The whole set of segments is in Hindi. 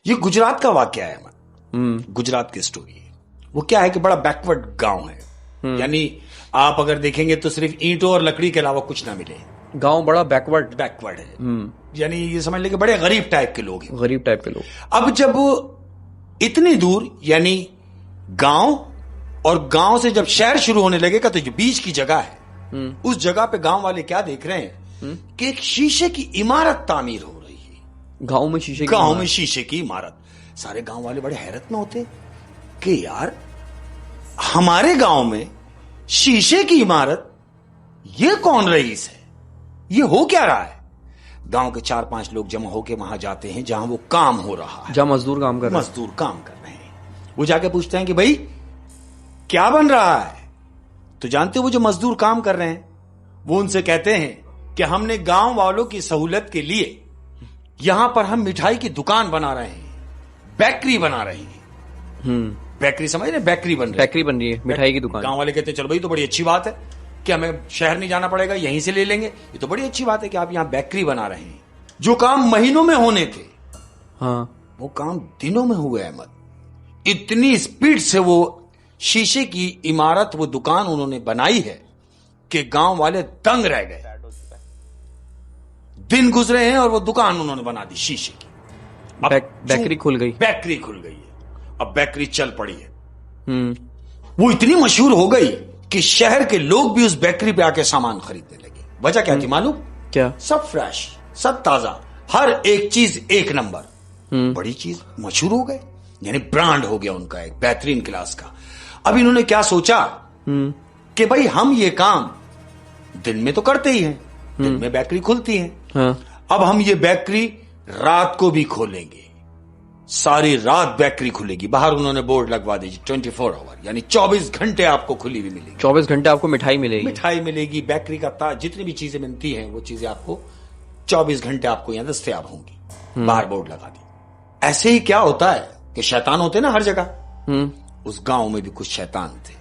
ये गुजरात का वाकया है। गुजरात की स्टोरी है। वो क्या है कि बड़ा बैकवर्ड गांव है, यानी आप अगर देखेंगे तो सिर्फ ईंटों और लकड़ी के अलावा कुछ ना मिले। गांव बड़ा बैकवर्ड है, यानी ये समझ ले कि बड़े गरीब टाइप के लोग हैं। गरीब टाइप के लोग। अब जब इतनी दूर, यानी गांव और गांव से जब शहर शुरू होने लगेगा तो जो बीच की जगह है, उस जगह पे गांव वाले क्या देख रहे हैं कि एक शीशे की इमारत तामीर हो रही है। गांव में शीशे की इमारत। सारे गांव वाले बड़े हैरत में होते कि यार हमारे गांव में शीशे की इमारत, ये कौन रईस है, ये हो क्या रहा है। गांव के 4-5 लोग जमा होके वहां जाते हैं जहां वो काम हो रहा है, जहां मजदूर काम कर रहे हैं। वो जाके पूछते हैं कि भाई क्या बन रहा है। तो जानते हो वो जो मजदूर काम कर रहे हैं वो उनसे कहते हैं कि हमने गांव वालों की सहूलत के लिए यहां पर हम मिठाई की दुकान बना रहे हैं, बेकरी बना रहे हैं। बेकरी समझ रहे, बेकरी बन रही है, मिठाई की दुकान। गांव वाले कहते हैं चलो भाई तो बड़ी अच्छी बात है कि हमें शहर नहीं जाना पड़ेगा, यहीं से ले लेंगे। ये तो बड़ी अच्छी बात है कि आप यहां बेकरी बना रहे हैं। जो काम महीनों में होने थे, हाँ, वो काम दिनों में हुए। अहमद, इतनी स्पीड से वो शीशे की इमारत, वो दुकान उन्होंने बनाई है कि गांव वाले दंग रह गए। दिन गुजरे हैं और वो दुकान उन्होंने बना दी शीशे की। बेकरी खुल गई है। अब बेकरी चल पड़ी है। वो इतनी मशहूर हो गई कि शहर के लोग भी उस बेकरी पे आके सामान खरीदने लगे। वजह क्या थी मालूम? क्या? सब फ्रेश, सब ताजा, हर एक चीज एक नंबर। बड़ी चीज मशहूर हो गए, यानी ब्रांड हो गया उनका, एक बेहतरीन क्लास का। अब इन्होंने क्या सोचा कि भाई हम ये काम दिन में तो करते ही हैं, दिन में बेकरी खुलती है। हाँ। अब हम ये बेकरी रात को भी खोलेंगे, सारी रात बेकरी खुलेगी। बाहर उन्होंने बोर्ड लगवा दी 24 आवर, यानी 24 घंटे आपको खुली हुई मिलेगी। 24 घंटे आपको मिठाई मिलेगी। बेकरी का जितनी भी चीजें मिलती हैं वो चीजें आपको 24 घंटे आपको यहां दस्तयाब होंगी। बाहर बोर्ड लगा दी। ऐसे ही क्या होता है कि शैतान होते ना हर जगह। उस गांव में भी कुछ शैतान थे।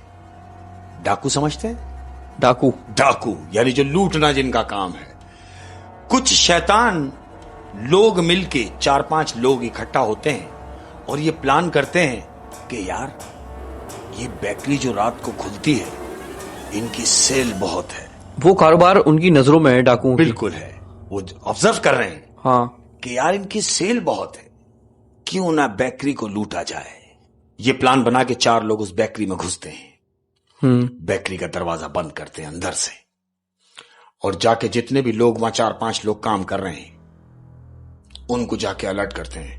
डाकू समझते हैं? डाकू यानी जो लूटना जिनका काम है। कुछ शैतान लोग मिलके 4-5 लोग इकट्ठा होते हैं और ये प्लान करते हैं कि यार ये बेकरी जो रात को खुलती है, इनकी सेल बहुत है। वो कारोबार उनकी नजरों में है, डाकुओं की। बिल्कुल है। वो ऑब्जर्व कर रहे हैं, हाँ, कि यार इनकी सेल बहुत है, क्यों ना बेकरी को लूटा जाए। ये प्लान बना के 4 लोग उस बेकरी में घुसते हैं। बेकरी का दरवाजा बंद करते हैं अंदर से, और जाके जितने भी लोग वहां 4-5 लोग काम कर रहे हैं उनको जाके अलर्ट करते हैं,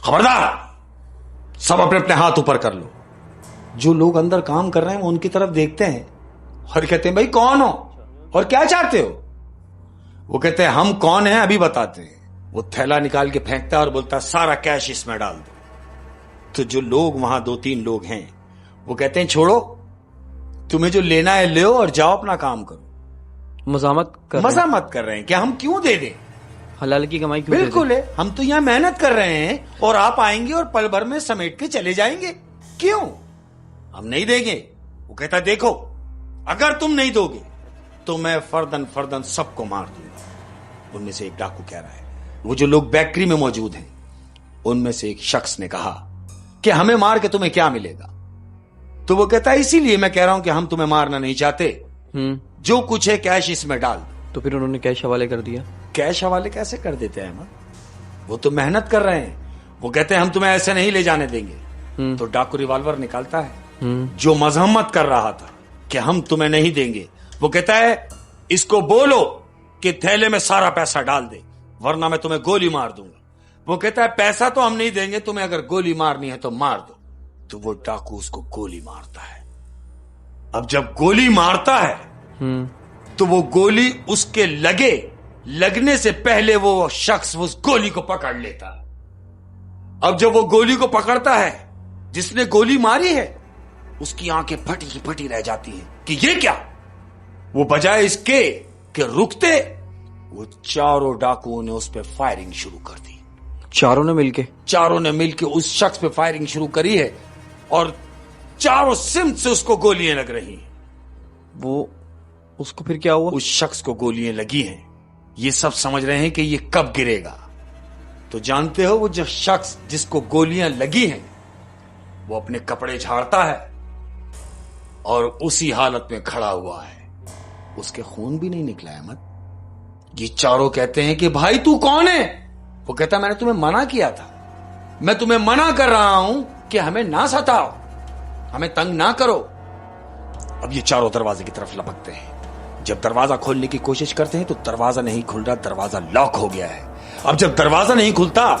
खबरदार सब अपने अपने हाथ ऊपर कर लो। जो लोग अंदर काम कर रहे हैं वो उनकी तरफ देखते हैं और कहते हैं भाई कौन हो और क्या चाहते हो। वो कहते हैं हम कौन हैं अभी बताते हैं। वो थैला निकाल के फेंकता है और बोलता है सारा कैश इसमें डाल दो। तो जो लोग वहां 2-3 लोग हैं वो कहते हैं छोड़ो, तुम्हें जो लेना है ले और जाओ, अपना काम करो। मजा मत कर रहे हैं क्या हम क्यों दे दें, हलाल की कमाई क्यों? बिल्कुल है, हम तो यहां मेहनत कर रहे हैं और आप आएंगे और पल भर में समेट के चले जाएंगे, क्यों हम नहीं देंगे। वो कहता देखो अगर तुम नहीं दोगे तो मैं फर्दन सबको मार दूंगा। उनमें से एक डाकू कह रहा है, वो जो लोग बेकरी में मौजूद हैं उनमें से एक शख्स ने कहा कि हमें मार के तुम्हें क्या मिलेगा। तो वो कहता है इसीलिए मैं कह रहा हूं कि हम तुम्हें मारना नहीं चाहते, जो कुछ है कैश इसमें डाल दो। तो फिर उन्होंने कैश हवाले कर दिया। कैश हवाले कैसे कर देते हैं अहमद, वो तो मेहनत कर रहे हैं। वो कहते हैं हम तुम्हें ऐसे नहीं ले जाने देंगे। तो डाकू रिवॉल्वर निकालता है, जो मजम्मत कर रहा था कि हम तुम्हें नहीं देंगे, वो कहता है इसको बोलो कि थैले में सारा पैसा डाल दे वरना मैं तुम्हें गोली मार दूंगा। वो कहता है पैसा तो हम नहीं देंगे, तुम्हें अगर गोली मारनी है तो मार दो। तो वो डाकू उसको गोली मारता है। अब जब गोली मारता है तो वो गोली उसके लगने से पहले वो शख्स उस गोली को पकड़ लेता है। अब जब वो गोली को पकड़ता है, जिसने गोली मारी है उसकी आंखें फटी की फटी रह जाती हैं कि ये क्या। वो बजाय इसके कि रुकते, वो चारों डाकुओं ने उस पर फायरिंग शुरू कर दी। चारों ने मिलके उस शख्स पे फायरिंग शुरू करी है और चारों सिमत से उसको गोलियां लग रही हैं। वो उसको फिर क्या हुआ? उस शख्स को गोलियां लगी हैं। ये सब समझ रहे हैं कि ये कब गिरेगा। तो जानते हो वो जो शख्स जिसको गोलियां लगी हैं वो अपने कपड़े झाड़ता है और उसी हालत में खड़ा हुआ है, उसके खून भी नहीं निकला अहमद। ये चारों कहते हैं कि भाई तू कौन है? वो कहता मैंने तुम्हें मना किया था, मैं तुम्हें मना कर रहा हूं कि हमें ना सताओ, हमें तंग ना करो। अब ये चारों दरवाजे की तरफ लपकते हैं। जब दरवाजा खोलने की कोशिश करते हैं तो दरवाजा नहीं खुल रहा, दरवाजा लॉक हो गया है। अब जब दरवाजा नहीं खुलता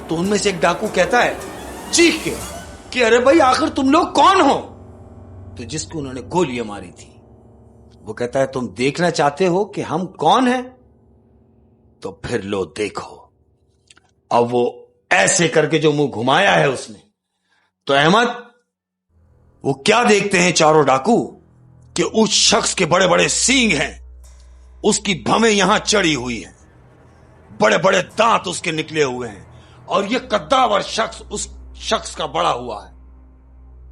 तो उनमें से एक डाकू कहता है चीख के कि अरे भाई आखिर तुम लोग कौन हो? तो जिसको उन्होंने गोलियां मारी थी वो कहता है तुम देखना चाहते हो कि हम कौन हैं? तो फिर लो देखो। अब वो ऐसे करके जो मुंह घुमाया है उसने, तो अहमद वो क्या देखते हैं चारों डाकू कि उस शख्स के बड़े बड़े सींग हैं, उसकी भवें यहां चढ़ी हुई हैं, बड़े बड़े दांत उसके निकले हुए हैं और ये कद्दावर शख्स उस शख्स का बड़ा हुआ है।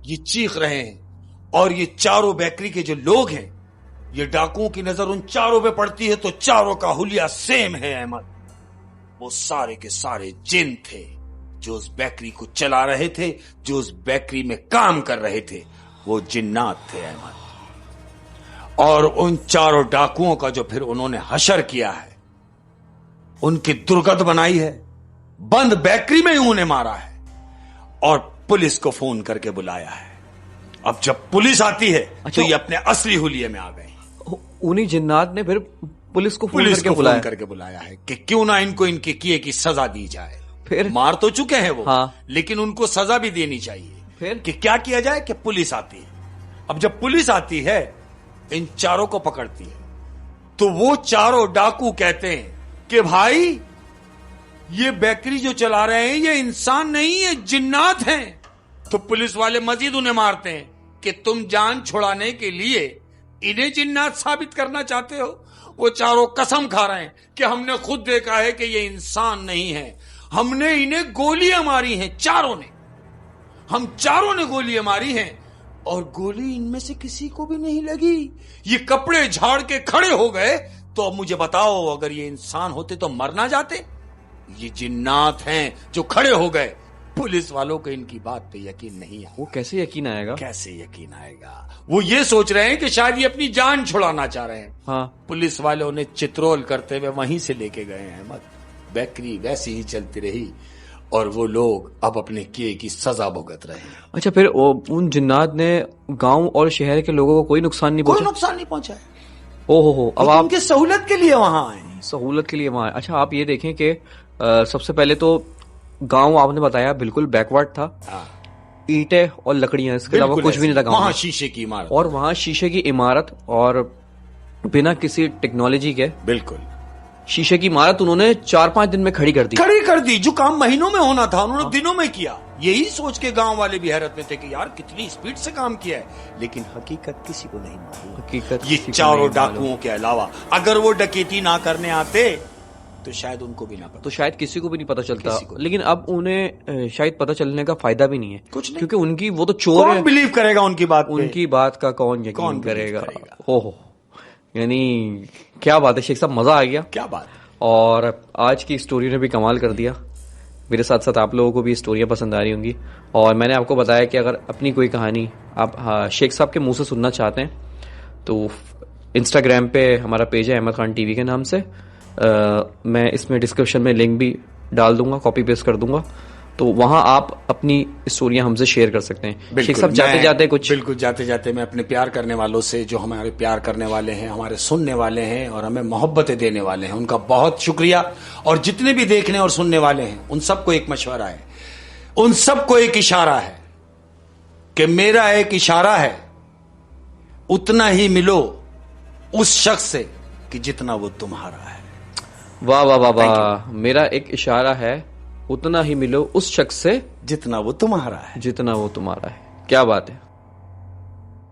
ये चीख रहे हैं और ये चारों बेकरी के जो लोग हैं, ये डाकुओं की नजर उन चारों पे पड़ती है तो चारों का हुलिया सेम है अहमद। वो सारे के सारे जिन थे जो उस बेकरी को चला रहे थे, जो उस बेकरी में काम कर रहे थे, वो जिन्नात थे अहमद। और उन चारों डाकुओं का जो फिर उन्होंने हशर किया है, उनकी दुर्गत बनाई है, बंद बेकरी में ही उन्हें मारा है और पुलिस को फोन करके बुलाया है। अब जब पुलिस आती है तो ये अपने असली हुलिये में आ गए। उन्हीं जिन्नात ने फिर पुलिस को फोन करके बुलाया है कि क्यों ना इनको इनके किए की सजा दी जाए। फिर मार तो चुके हैं वो, हाँ। लेकिन उनको सजा भी देनी चाहिए। फिर कि क्या किया जाए कि पुलिस आती है। अब जब पुलिस आती है इन चारों को पकड़ती है तो वो चारों डाकू कहते हैं कि भाई ये बेकरी जो चला रहे हैं ये इंसान नहीं है, जिन्नात हैं। तो पुलिस वाले मजीद उन्हें मारते हैं कि तुम जान छुड़ाने के लिए इन्हें जिन्नात साबित करना चाहते हो। वो चारों कसम खा रहे हैं कि हमने खुद देखा है कि ये इंसान नहीं है, हमने इन्हें गोलियां मारी हैं, चारों ने, हम चारों ने गोलियां मारी हैं और गोली इनमें से किसी को भी नहीं लगी। ये कपड़े झाड़ के खड़े हो गए। तो अब मुझे बताओ, अगर ये इंसान होते तो मर ना जाते? ये जिन्नात हैं जो खड़े हो गए। पुलिस वालों को इनकी बात पे यकीन नहीं आया। वो कैसे यकीन आएगा? कैसे यकीन आएगा? वो ये सोच रहे हैं कि शायद ये अपनी जान छुड़ाना चाह रहे हैं। हाँ। पुलिस वालों ने चित्रोल करते हुए वहीं से लेके गए अहमद। बेकरी वैसी ही चलती रही और वो लोग अब अपने किए की सजा भुगत रहे हैं। अच्छा, फिर उन जिन्नात ने गांव और शहर के लोगों को कोई नुकसान नहीं पहुंचा? कोई नुकसान नहीं पहुंचा है। ओहो, अब आप उनकी सहूलत के लिए वहां आए। सहूलत के लिए वहां। अच्छा, आप ये देखें कि सबसे पहले तो गांव आपने बताया बिल्कुल बैकवर्ड था। ईंटें और लकड़ियां, इसके अलावा कुछ भी नहीं था गांव में। वहां शीशे की इमारत, और वहां शीशे की इमारत और बिना किसी टेक्नोलॉजी के बिल्कुल शीशे की इमारत उन्होंने 4-5 दिन में खड़ी कर दी। जो काम महीनों में होना था उन्होंने दिनों में किया। यही सोच के गांव वाले भी हैरत में थे कि यार कितनी स्पीड से काम किया है। लेकिन हकीकत किसी को नहीं मालूम। हकीकत ये चारों डाकुओं के अलावा अगर वो डकैती ना करने आते तो शायद उनको भी ना पता, तो शायद किसी को भी नहीं पता चलता। लेकिन अब उन्हें शायद पता चलने का फायदा भी नहीं है कुछ नहीं। क्योंकि उनकी वो तो चोर है। बिलीव करेगा उनकी बात? उनकी बात का कौन यकीन करेगा? हो यानी क्या बात है शेख साहब, मजा आ गया। क्या बात। और आज की स्टोरी ने भी कमाल कर दिया। मेरे साथ साथ आप लोगों को भी स्टोरियां पसंद आ रही होंगी। और मैंने आपको बताया कि अगर अपनी कोई कहानी आप शेख साहब के मुंह से सुनना चाहते हैं तो इंस्टाग्राम पे हमारा पेज है अहमद खान टीवी के नाम से। मैं इसमें डिस्क्रिप्शन में लिंक भी डाल दूंगा, कॉपी पेस्ट कर दूंगा, तो वहां आप अपनी स्टोरियां हमसे शेयर कर सकते हैं। शेख साहब जाते जाते मैं अपने प्यार करने वालों से, जो हमारे प्यार करने वाले हैं, हमारे सुनने वाले हैं और हमें मोहब्बतें देने वाले हैं, उनका बहुत शुक्रिया। और जितने भी देखने और सुनने वाले हैं उन सबको एक मशवरा है, उन सबको एक इशारा है कि मेरा एक इशारा है, उतना ही मिलो उस शख्स से कि जितना वो तुम्हारा है। वाह वाह वाह वाह। मेरा एक इशारा है, उतना ही मिलो उस शख्स से जितना वो तुम्हारा है। जितना वो तुम्हारा है। क्या बात है।